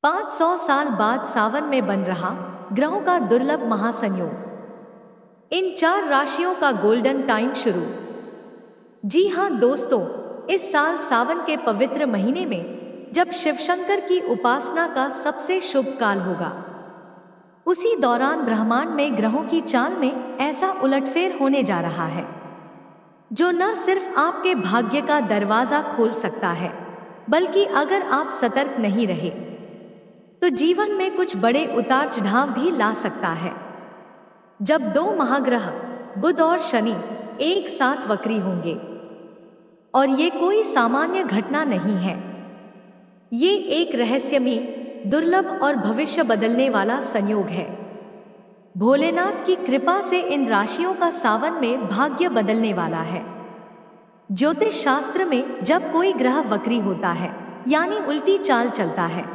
500 साल बाद सावन में बन रहा ग्रहों का दुर्लभ महासंयोग। इन 4 राशियों का गोल्डन टाइम शुरू। जी हाँ दोस्तों, इस साल सावन के पवित्र महीने में जब शिवशंकर की उपासना का सबसे शुभ काल होगा, उसी दौरान ब्रह्मांड में ग्रहों की चाल में ऐसा उलटफेर होने जा रहा है जो न सिर्फ आपके भाग्य का दरवाजा खोल सकता है, बल्कि अगर आप सतर्क नहीं रहे तो जीवन में कुछ बड़े उतार चढ़ाव भी ला सकता है। जब 2 महाग्रह बुध और शनि एक साथ वक्री होंगे, और ये कोई सामान्य घटना नहीं है, ये एक रहस्यमयी, दुर्लभ और भविष्य बदलने वाला संयोग है। भोलेनाथ की कृपा से इन राशियों का सावन में भाग्य बदलने वाला है। ज्योतिष शास्त्र में जब कोई ग्रह वक्री होता है यानी उल्टी चाल चलता है,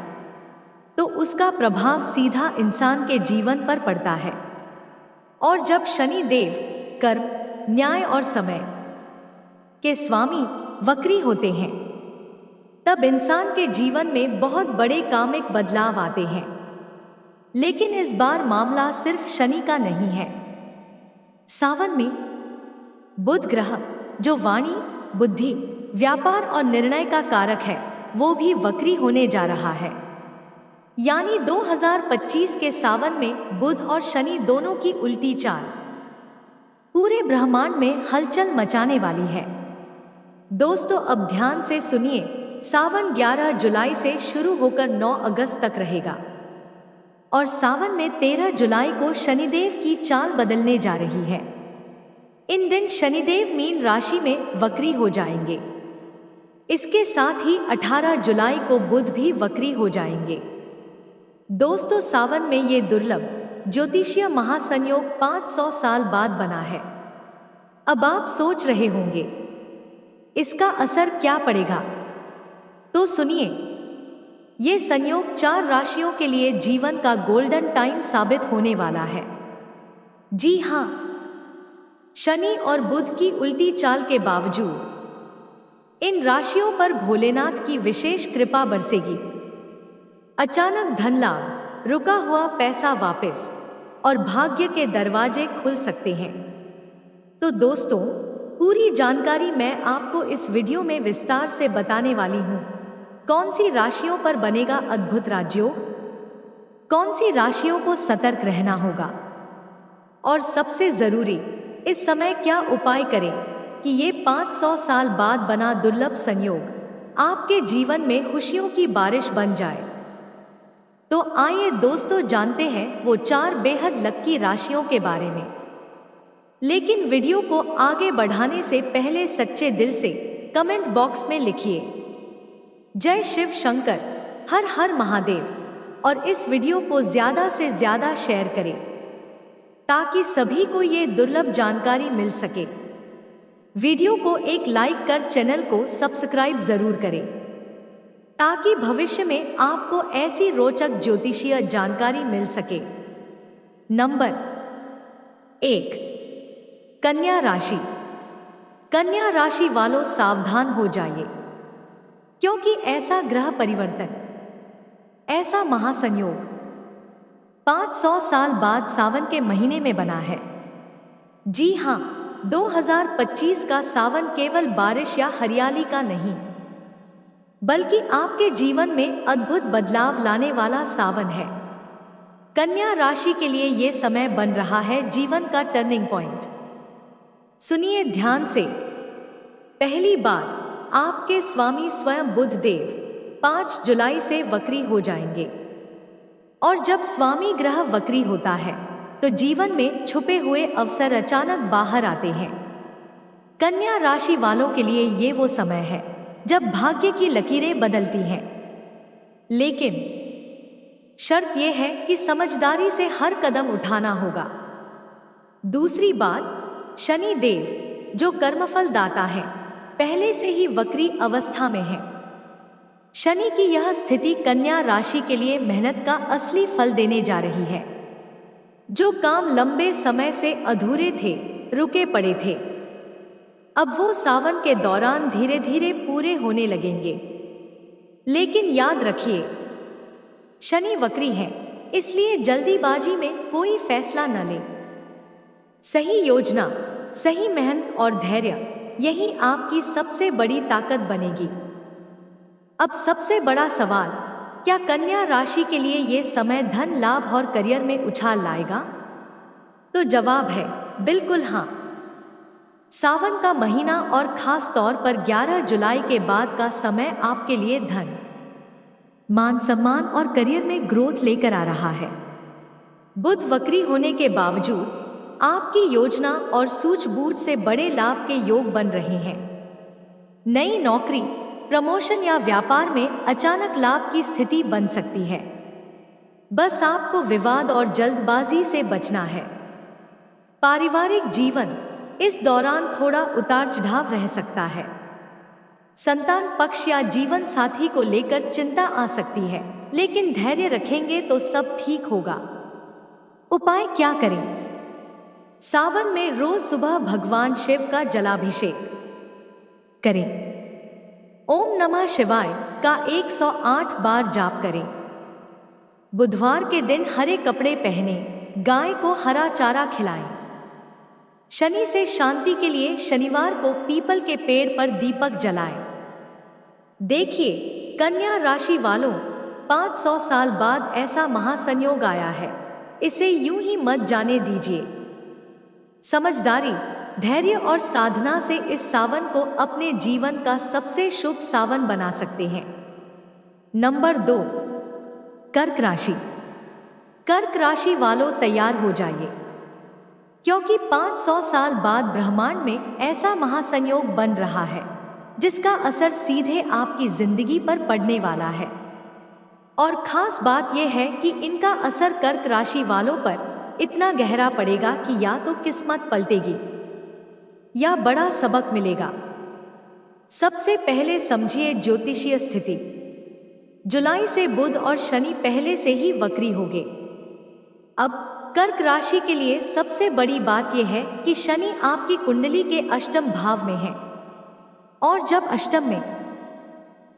तो उसका प्रभाव सीधा इंसान के जीवन पर पड़ता है। और जब शनि देव कर्म, न्याय और समय के स्वामी वक्री होते हैं, तब इंसान के जीवन में बहुत बड़े कामिक बदलाव आते हैं। लेकिन इस बार मामला सिर्फ शनि का नहीं है। सावन में बुध ग्रह, जो वाणी, बुद्धि, व्यापार और निर्णय का कारक है, वो भी वक्री होने जा रहा है। यानी 2025 के सावन में बुध और शनि दोनों की उल्टी चाल पूरे ब्रह्मांड में हलचल मचाने वाली है। दोस्तों, अब ध्यान से सुनिए। सावन 11 जुलाई से शुरू होकर 9 अगस्त तक रहेगा, और सावन में 13 जुलाई को शनिदेव की चाल बदलने जा रही है। इन दिन शनिदेव मीन राशि में वक्री हो जाएंगे। इसके साथ ही 18 जुलाई को बुध भी वक्री हो जाएंगे। दोस्तों, सावन में ये दुर्लभ ज्योतिषीय महासंयोग 500 साल बाद बना है। अब आप सोच रहे होंगे, इसका असर क्या पड़ेगा? तो सुनिए, ये संयोग 4 राशियों के लिए जीवन का गोल्डन टाइम साबित होने वाला है। जी हाँ, शनि और बुध की उल्टी चाल के बावजूद इन राशियों पर भोलेनाथ की विशेष कृपा बरसेगी। अचानक धन लाभ, रुका हुआ पैसा वापस और भाग्य के दरवाजे खुल सकते हैं। तो दोस्तों, पूरी जानकारी मैं आपको इस वीडियो में विस्तार से बताने वाली हूँ। कौन सी राशियों पर बनेगा अद्भुत राजयोग, कौन सी राशियों को सतर्क रहना होगा, और सबसे जरूरी, इस समय क्या उपाय करें कि ये 500 साल बाद बना दुर्लभ संयोग आपके जीवन में खुशियों की बारिश बन जाए। तो आइए दोस्तों, जानते हैं वो 4 बेहद लक्की राशियों के बारे में। लेकिन वीडियो को आगे बढ़ाने से पहले सच्चे दिल से कमेंट बॉक्स में लिखिए जय शिव शंकर, हर हर महादेव, और इस वीडियो को ज्यादा से ज्यादा शेयर करें ताकि सभी को ये दुर्लभ जानकारी मिल सके। वीडियो को एक लाइक कर चैनल को सब्सक्राइब जरूर करें ताकि भविष्य में आपको ऐसी रोचक ज्योतिषीय जानकारी मिल सके। नंबर 1, कन्या राशि। कन्या राशि वालों, सावधान हो जाइए, क्योंकि ऐसा ग्रह परिवर्तन, ऐसा महासंयोग 500 साल बाद सावन के महीने में बना है। जी हाँ, 2025 का सावन केवल बारिश या हरियाली का नहीं, बल्कि आपके जीवन में अद्भुत बदलाव लाने वाला सावन है। कन्या राशि के लिए यह समय बन रहा है जीवन का टर्निंग पॉइंट। सुनिए ध्यान से। पहली बात, आपके स्वामी स्वयं बुध देव 5 जुलाई से वक्री हो जाएंगे, और जब स्वामी ग्रह वक्री होता है तो जीवन में छुपे हुए अवसर अचानक बाहर आते हैं। कन्या राशि वालों के लिए ये वो समय है जब भाग्य की लकीरें बदलती हैं। लेकिन शर्त यह है कि समझदारी से हर कदम उठाना होगा। दूसरी बात, शनि देव जो कर्मफल दाता है, पहले से ही वक्री अवस्था में है। शनि की यह स्थिति कन्या राशि के लिए मेहनत का असली फल देने जा रही है। जो काम लंबे समय से अधूरे थे, रुके पड़े थे, अब वो सावन के दौरान धीरे धीरे पूरे होने लगेंगे। लेकिन याद रखिए, शनि वक्री है, इसलिए जल्दीबाजी में कोई फैसला न लें। सही योजना, सही मेहनत और धैर्य, यही आपकी सबसे बड़ी ताकत बनेगी। अब सबसे बड़ा सवाल, क्या कन्या राशि के लिए ये समय धन लाभ और करियर में उछाल लाएगा? तो जवाब है बिल्कुल हाँ। सावन का महीना और खास तौर पर 11 जुलाई के बाद का समय आपके लिए धन, मान सम्मान और करियर में ग्रोथ लेकर आ रहा है। बुध वक्री होने के बावजूद आपकी योजना और सूझबूझ से बड़े लाभ के योग बन रहे हैं। नई नौकरी, प्रमोशन या व्यापार में अचानक लाभ की स्थिति बन सकती है। बस आपको विवाद और जल्दबाजी से बचना है। पारिवारिक जीवन, इस दौरान थोड़ा उतार चढ़ाव रह सकता है। संतान पक्ष या जीवन साथी को लेकर चिंता आ सकती है, लेकिन धैर्य रखेंगे तो सब ठीक होगा। उपाय क्या करें? सावन में रोज सुबह भगवान शिव का जलाभिषेक करें। ओम नमः शिवाय का 108 बार जाप करें। बुधवार के दिन हरे कपड़े पहने, गाय को हरा चारा खिलाएं। शनि से शांति के लिए शनिवार को पीपल के पेड़ पर दीपक जलाएं। देखिए कन्या राशि वालों, 500 साल बाद ऐसा महासंयोग आया है, इसे यूं ही मत जाने दीजिए। समझदारी, धैर्य और साधना से इस सावन को अपने जीवन का सबसे शुभ सावन बना सकते हैं। नंबर 2, कर्क राशि। कर्क राशि वालों तैयार हो जाइए, क्योंकि 500 साल बाद ब्रह्मांड में ऐसा महासंयोग बन रहा है जिसका असर सीधे आपकी जिंदगी पर पड़ने वाला है। और खास बात यह है कि इनका असर कर्क राशि वालों पर इतना गहरा पड़ेगा कि या तो किस्मत पलटेगी या बड़ा सबक मिलेगा। सबसे पहले समझिए ज्योतिषीय स्थिति। जुलाई से बुध और शनि पहले से ही वक्री होंगे। अब कर्क राशि के लिए सबसे बड़ी बात यह है कि शनि आपकी कुंडली के अष्टम भाव में है, और जब अष्टम में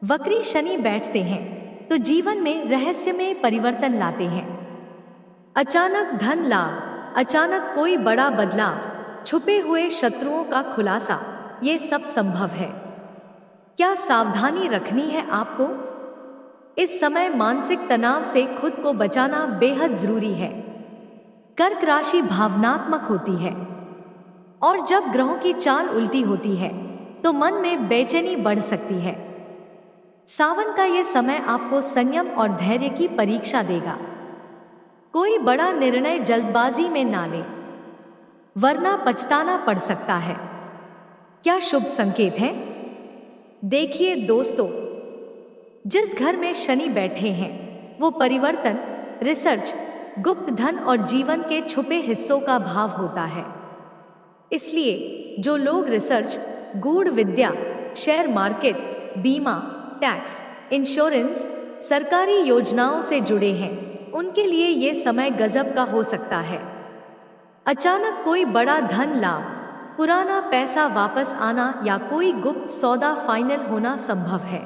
वक्री शनि बैठते हैं तो जीवन में रहस्यमय परिवर्तन लाते हैं। अचानक धन लाभ, अचानक कोई बड़ा बदलाव, छुपे हुए शत्रुओं का खुलासा, ये सब संभव है। क्या सावधानी रखनी है आपको? इस समय मानसिक तनाव से खुद को बचाना बेहद जरूरी है। कर्क राशि भावनात्मक होती है, और जब ग्रहों की चाल उल्टी होती है तो मन में बेचैनी बढ़ सकती है। सावन का यह समय आपको संयम और धैर्य की परीक्षा देगा। कोई बड़ा निर्णय जल्दबाजी में ना लें, वरना पछताना पड़ सकता है। क्या शुभ संकेत है? देखिए दोस्तों, जिस घर में शनि बैठे हैं वो परिवर्तन, रिसर्च, गुप्त धन और जीवन के छुपे हिस्सों का भाव होता है। इसलिए जो लोग रिसर्च, गूढ़ विद्या, शेयर मार्केट, बीमा, टैक्स, इंश्योरेंस, सरकारी योजनाओं से जुड़े हैं, उनके लिए ये समय गजब का हो सकता है। अचानक कोई बड़ा धन लाभ, पुराना पैसा वापस आना या कोई गुप्त सौदा फाइनल होना संभव है।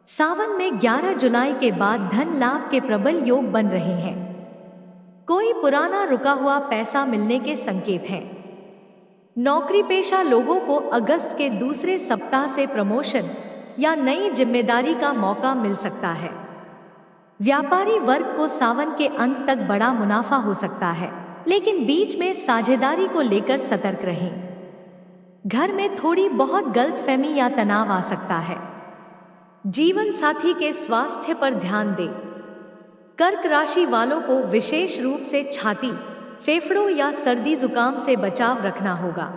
सावन में 11 जुलाई के बाद धन लाभ के प्रबल योग बन रहे हैं। कोई पुराना रुका हुआ पैसा मिलने के संकेत हैं। नौकरी पेशा लोगों को अगस्त के दूसरे सप्ताह से प्रमोशन या नई जिम्मेदारी का मौका मिल सकता है। व्यापारी वर्ग को सावन के अंत तक बड़ा मुनाफा हो सकता है, लेकिन बीच में साझेदारी को लेकर सतर्क रहें। घर में थोड़ी बहुत गलतफहमी या तनाव आ सकता है। जीवन साथी के स्वास्थ्य पर ध्यान दें। कर्क राशि वालों को विशेष रूप से छाती, फेफड़ों या सर्दी जुकाम से बचाव रखना होगा।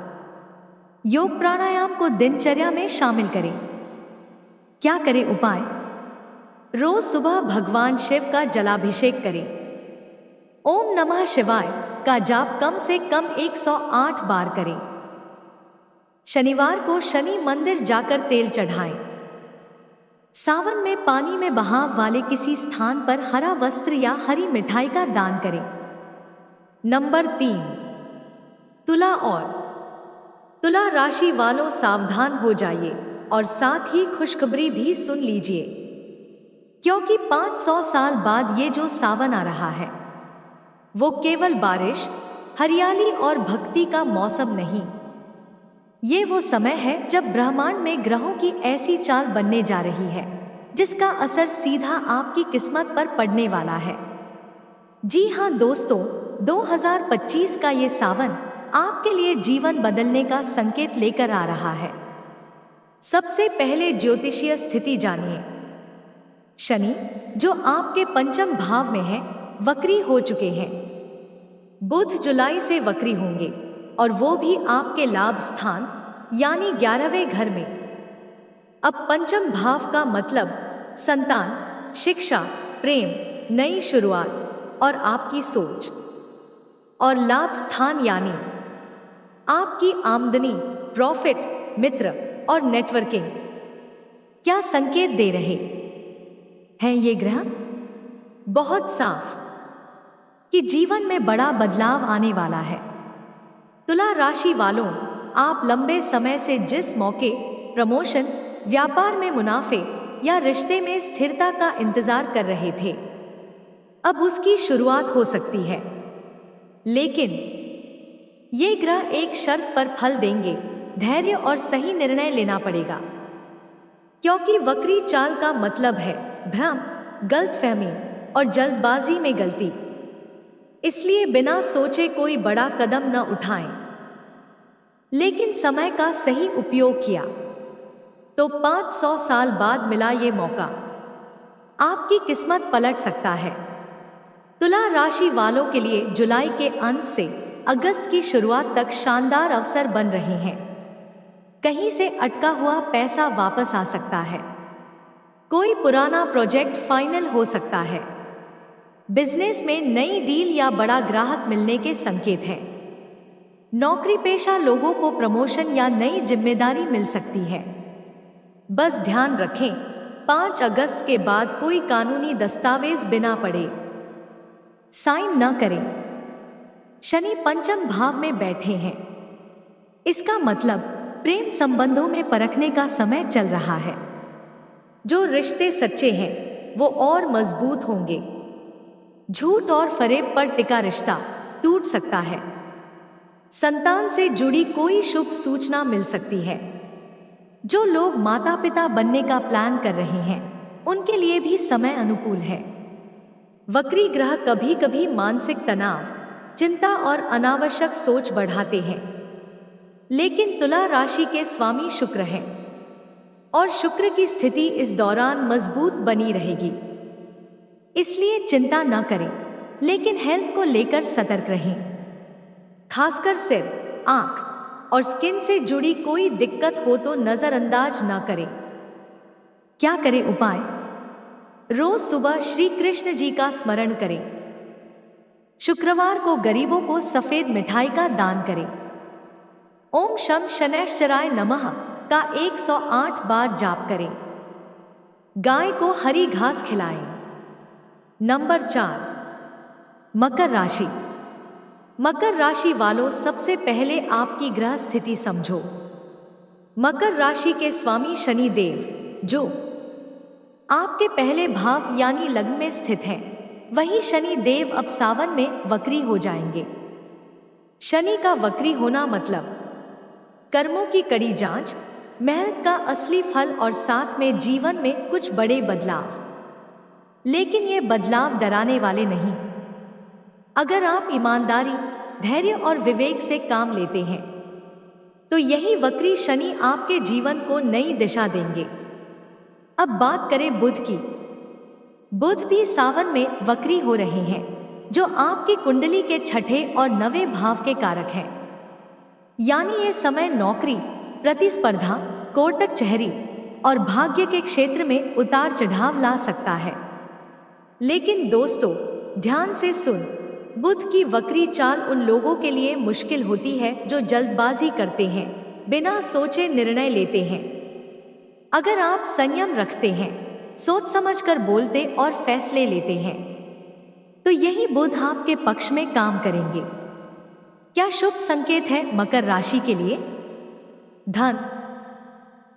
योग प्राणायाम को दिनचर्या में शामिल करें। क्या करें उपाय? रोज सुबह भगवान शिव का जलाभिषेक करें। ओम नमः शिवाय का जाप कम से कम 108 बार करें। शनिवार को शनि मंदिर जाकर तेल चढ़ाएं। सावन में पानी में बहाव वाले किसी स्थान पर हरा वस्त्र या हरी मिठाई का दान करें। नंबर 3, तुला और तुला राशि वालों सावधान हो जाइए और साथ ही खुशखबरी भी सुन लीजिए, क्योंकि 500 साल बाद ये जो सावन आ रहा है वो केवल बारिश, हरियाली और भक्ति का मौसम नहीं, ये वो समय है जब ब्रह्मांड में ग्रहों की ऐसी चाल बनने जा रही है जिसका असर सीधा आपकी किस्मत पर पड़ने वाला है। जी हाँ दोस्तों, 2025 का ये सावन आपके लिए जीवन बदलने का संकेत लेकर आ रहा है। सबसे पहले ज्योतिषीय स्थिति जानिए। शनि, जो आपके पंचम भाव में है, वक्री हो चुके हैं। बुध जुलाई से वक्री होंगे और वो भी आपके लाभ स्थान यानी 11वें घर में। अब पंचम भाव का मतलब संतान, शिक्षा, प्रेम, नई शुरुआत और आपकी सोच। और लाभ स्थान यानी आपकी आमदनी, प्रॉफिट, मित्र और नेटवर्किंग। क्या संकेत दे रहे हैं ये ग्रह? बहुत साफ कि जीवन में बड़ा बदलाव आने वाला है। तुला राशि वालों, आप लंबे समय से जिस मौके, प्रमोशन, व्यापार में मुनाफे या रिश्ते में स्थिरता का इंतजार कर रहे थे, अब उसकी शुरुआत हो सकती है। लेकिन ये ग्रह एक शर्त पर फल देंगे, धैर्य और सही निर्णय लेना पड़ेगा। क्योंकि वक्री चाल का मतलब है भ्रम, गलतफहमी और जल्दबाजी में गलती। इसलिए बिना सोचे कोई बड़ा कदम न उठाएं। लेकिन समय का सही उपयोग किया तो 500 साल बाद मिला ये मौका आपकी किस्मत पलट सकता है। तुला राशि वालों के लिए जुलाई के अंत से अगस्त की शुरुआत तक शानदार अवसर बन रहे हैं। कहीं से अटका हुआ पैसा वापस आ सकता है। कोई पुराना प्रोजेक्ट फाइनल हो सकता है। बिजनेस में नई डील या बड़ा ग्राहक मिलने के संकेत हैं। नौकरी पेशा लोगों को प्रमोशन या नई जिम्मेदारी मिल सकती है। बस ध्यान रखें, 5 अगस्त के बाद कोई कानूनी दस्तावेज बिना पढ़े साइन न करें। शनि पंचम भाव में बैठे हैं। इसका मतलब प्रेम संबंधों में परखने का समय चल रहा है। जो रिश्ते सच्चे हैं वो और मजबूत होंगे। झूठ और फरेब पर टिका रिश्ता टूट सकता है। संतान से जुड़ी कोई शुभ सूचना मिल सकती है। जो लोग माता पिता बनने का प्लान कर रहे हैं उनके लिए भी समय अनुकूल है। वक्री ग्रह कभी कभी मानसिक तनाव, चिंता और अनावश्यक सोच बढ़ाते हैं। लेकिन तुला राशि के स्वामी शुक्र हैं और शुक्र की स्थिति इस दौरान मजबूत बनी रहेगी। इसलिए चिंता न करें, लेकिन हेल्थ को लेकर सतर्क रहें। खासकर सिर, आंख और स्किन से जुड़ी कोई दिक्कत हो तो नजरअंदाज न करें। क्या करें उपाय? रोज सुबह श्री कृष्ण जी का स्मरण करें। शुक्रवार को गरीबों को सफेद मिठाई का दान करें। ओम शम शनैश्चराय नमः का 108 बार जाप करें। गाय को हरी घास खिलाएं। नंबर 4, मकर राशि। मकर राशि वालों, सबसे पहले आपकी ग्रह स्थिति समझो। मकर राशि के स्वामी शनि देव, जो आपके पहले भाव यानी लग्न में स्थित हैं, वही शनि देव अब सावन में वक्री हो जाएंगे। शनि का वक्री होना मतलब कर्मों की कड़ी जांच, मेहनत का असली फल और साथ में जीवन में कुछ बड़े बदलाव। लेकिन ये बदलाव डराने वाले नहीं। अगर आप ईमानदारी, धैर्य और विवेक से काम लेते हैं तो यही वक्री शनि आपके जीवन को नई दिशा देंगे। अब बात करें बुध की। बुध भी सावन में वक्री हो रहे हैं, जो आपकी कुंडली के छठे और 9वें भाव के कारक हैं। यानी ये समय नौकरी, प्रतिस्पर्धा, कोर्ट कचहरी और भाग्य के क्षेत्र में उतार चढ़ाव ला सकता है। लेकिन दोस्तों, ध्यान से सुन, बुध की वक्री चाल उन लोगों के लिए मुश्किल होती है जो जल्दबाजी करते हैं, बिना सोचे निर्णय लेते हैं। अगर आप संयम रखते हैं, सोच समझकर बोलते और फैसले लेते हैं, तो यही बुध आपके पक्ष में काम करेंगे। क्या शुभ संकेत है मकर राशि के लिए? धन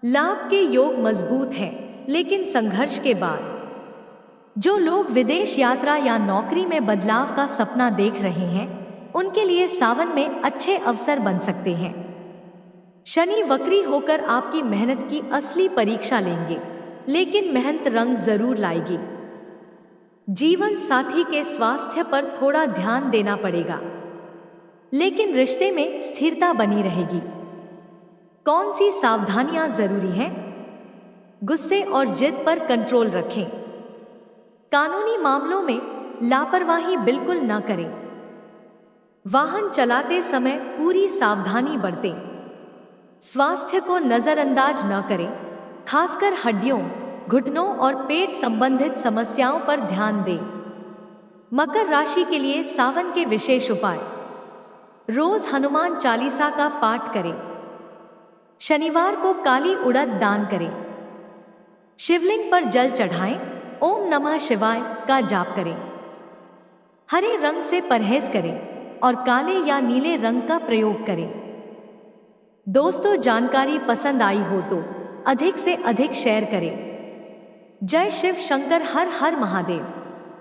लाभ के योग मजबूत हैं, लेकिन संघर्ष के बाद जो लोग विदेश यात्रा या नौकरी में बदलाव का सपना देख रहे हैं, उनके लिए सावन में अच्छे अवसर बन सकते हैं। शनि वक्री होकर आपकी मेहनत की असली परीक्षा लेंगे, लेकिन मेहनत रंग जरूर लाएगी। जीवन साथी के स्वास्थ्य पर थोड़ा ध्यान देना पड़ेगा, लेकिन रिश्ते में स्थिरता बनी रहेगी। कौन सी सावधानियां जरूरी हैं? गुस्से और जिद पर कंट्रोल रखें। कानूनी मामलों में लापरवाही बिल्कुल न करें। वाहन चलाते समय पूरी सावधानी बरतें। स्वास्थ्य को नजरअंदाज न करें, खासकर हड्डियों, घुटनों और पेट संबंधित समस्याओं पर ध्यान दें। मकर राशि के लिए सावन के विशेष उपाय: रोज हनुमान चालीसा का पाठ करें। शनिवार को काली उड़द दान करें। शिवलिंग पर जल चढ़ाएं। ओम नमः शिवाय का जाप करें। हरे रंग से परहेज करें और काले या नीले रंग का प्रयोग करें। दोस्तों, जानकारी पसंद आई हो तो अधिक से अधिक शेयर करें। जय शिव शंकर, हर हर महादेव।